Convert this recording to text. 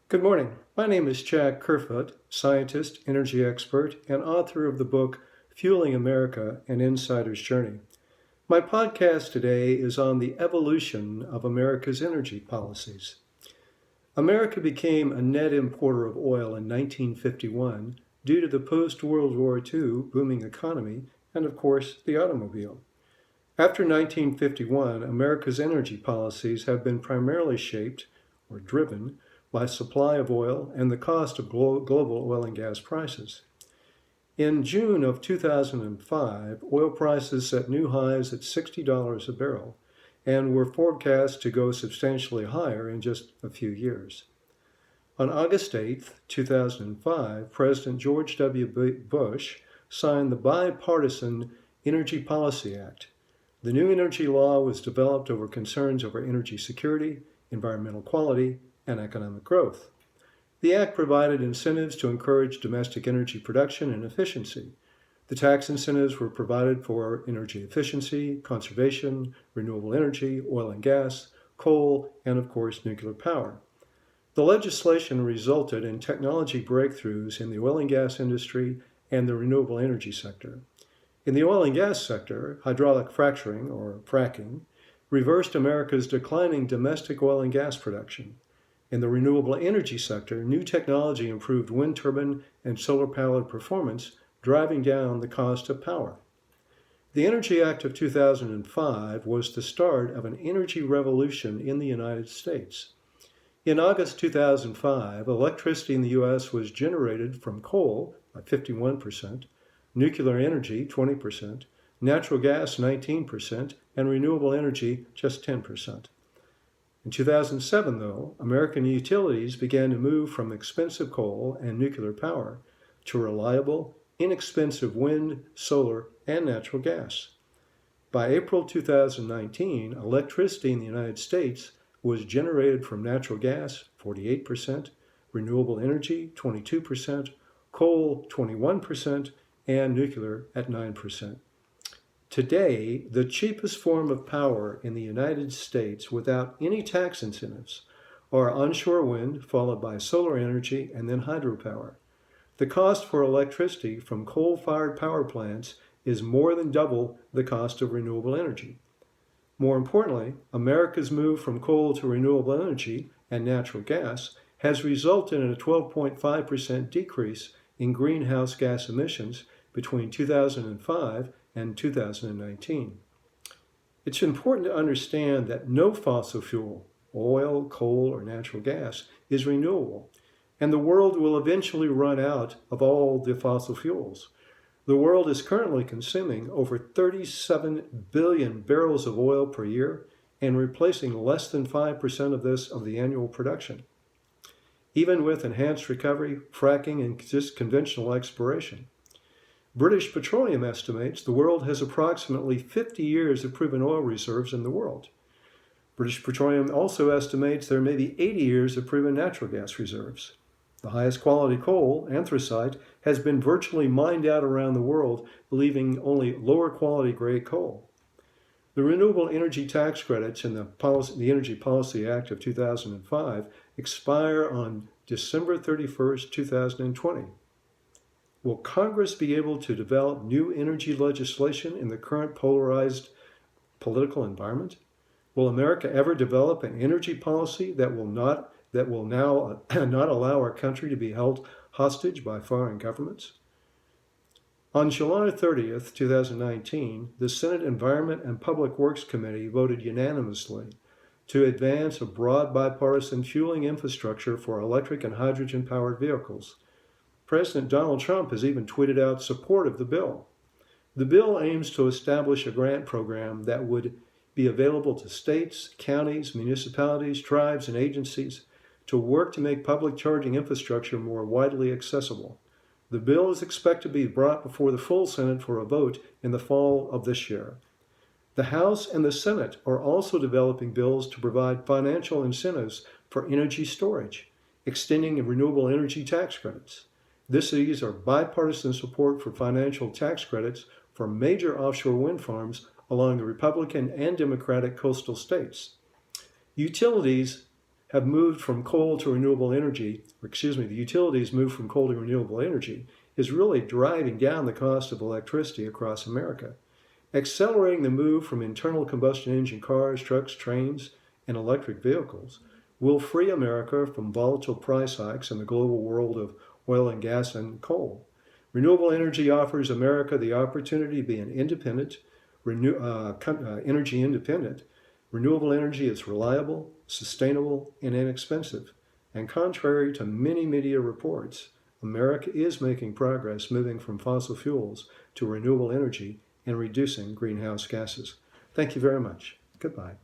Good morning. My name is Jack Kerfoot, scientist, energy expert, and author of the book Fueling America: An Insider's Journey. My podcast today is on the evolution of America's energy policies. America became a net importer of oil in 1951 due to the post-World War II booming economy and, of course, the automobile. After 1951, America's energy policies have been primarily shaped or driven by supply of oil and the cost of global oil and gas prices. In June of 2005, oil prices set new highs at $60 a barrel and were forecast to go substantially higher in just a few years. On August 8, 2005, President George W. Bush signed the Bipartisan Energy Policy Act. The new energy law was developed over concerns over energy security, environmental quality, and economic growth. The act provided incentives to encourage domestic energy production and efficiency. The tax incentives were provided for energy efficiency, conservation, renewable energy, oil and gas, coal, and of course, nuclear power. The legislation resulted in technology breakthroughs in the oil and gas industry and the renewable energy sector. In the oil and gas sector, hydraulic fracturing, or fracking, reversed America's declining domestic oil and gas production. In the renewable energy sector, new technology improved wind turbine and solar-powered performance, driving down the cost of power. The Energy Act of 2005 was the start of an energy revolution in the United States. In August 2005, electricity in the U.S. was generated from coal by 51%, nuclear energy 20%, natural gas 19%, and renewable energy just 10%. In 2007, though, American utilities began to move from expensive coal and nuclear power to reliable, inexpensive wind, solar, and natural gas. By April 2019, electricity in the United States was generated from natural gas, 48%, renewable energy, 22%, coal, 21%, and nuclear at 9%. Today, the cheapest form of power in the United States without any tax incentives are onshore wind, followed by solar energy, and then hydropower. The cost for electricity from coal-fired power plants is more than double the cost of renewable energy. More importantly, America's move from coal to renewable energy and natural gas has resulted in a 12.5% decrease in greenhouse gas emissions between 2005 and 2019. It's important to understand that no fossil fuel, oil, coal, or natural gas, is renewable, and the world will eventually run out of all the fossil fuels. The world is currently consuming over 37 billion barrels of oil per year and replacing less than 5% of this of the annual production. Even with enhanced recovery, fracking, and just conventional exploration. British Petroleum estimates the world has approximately 50 years of proven oil reserves in the world. British Petroleum also estimates there may be 80 years of proven natural gas reserves. The highest quality coal, anthracite, has been virtually mined out around the world, leaving only lower quality gray coal. The renewable energy tax credits in the Energy Policy Act of 2005 expire on December 31st, 2020. Will Congress be able to develop new energy legislation in the current polarized political environment? Will America ever develop an energy policy that will now not allow our country to be held hostage by foreign governments? On July 30th, 2019, the Senate Environment and Public Works Committee voted unanimously to advance a broad bipartisan fueling infrastructure for electric and hydrogen-powered vehicles. President Donald Trump has even tweeted out support of the bill. The bill aims to establish a grant program that would be available to states, counties, municipalities, tribes, and agencies to work to make public charging infrastructure more widely accessible. The bill is expected to be brought before the full Senate for a vote in the fall of this year. The House and the Senate are also developing bills to provide financial incentives for energy storage, extending renewable energy tax credits. These are bipartisan support for financial tax credits for major offshore wind farms along the Republican and Democratic coastal states. Utilities have moved from coal to renewable energy, the utilities moved from coal to renewable energy, is really driving down the cost of electricity across America. Accelerating the move from internal combustion engine cars, trucks, trains, and electric vehicles will free America from volatile price hikes in the global world of oil and gas and coal. Renewable energy offers America the opportunity to be an independent, energy independent. Renewable energy is reliable, sustainable, and inexpensive. And contrary to many media reports, America is making progress moving from fossil fuels to renewable energy and reducing greenhouse gases. Thank you very much. Goodbye.